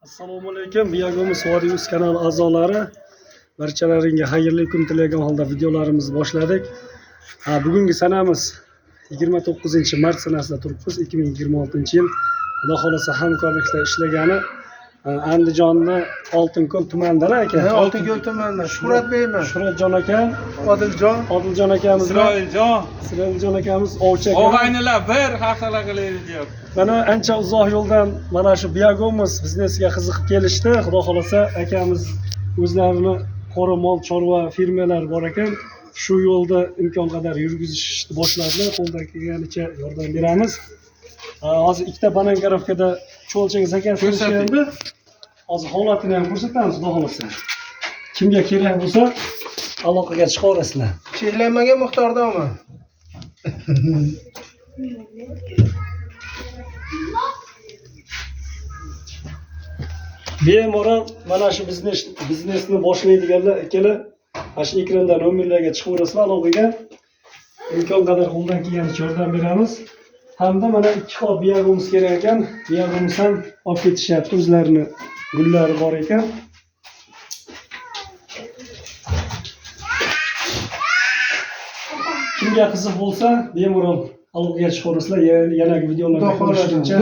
Assalomu alaykum, Biyago'miz Vodiy.uz kanali a'zolari. Barchalaringga xayrli kun tilagan holda videolarimizni boshladik. Bugungi sanamiz 29-mart sanasida turibmiz, 2026-yil. Xudo xolasa hamkorlikda ishlagani Andijonni Oltinko'l tumanidan aka. Oltinko'l tumanidan Shuhrat beyman. Shuhratjon aka, Odiljon akamiz, Isroiljon akamiz ovchi aka. Og'aynilar bir haftalar qilaylik deyapti. Mana ancha uzoq yo'ldan mana shu Biyago'miz biznesiga qiziqib kelishdi. Xudo xolasa akamiz o'zlarini qora mol chorva firmalari bor ekan. Shu yo'lda imkon qadar yurgizishni boshladilar. Qo'ldan kelganicha yordam beramiz. Hozir ikkita banangarovkada cho'lchangiz aka ko'rsatgandi. Hozir holatini ham ko'rsatamiz, xudo xolasa. Kimga kerak bo'lsa aloqaga chiqaverasizlar. Cheklanmagan miqdordami? Bemalol mana shu biznesni boshlaydiganlar akalar mana shu ekranda nomerlarga chiqaverasizlar, aloqaga imkon qadar qo'ldan kelganicha yordam beramiz. Hamda mana ikki xil Biyago'miz kerak ekan. Biyago'miz ham olib ketishyapti, o'zlarini gullari bor ekan. Kimga qiziq bo'lsa, bemalol aloqaga chiqaverasizlar. Yanagi videolarda ko'rishguncha.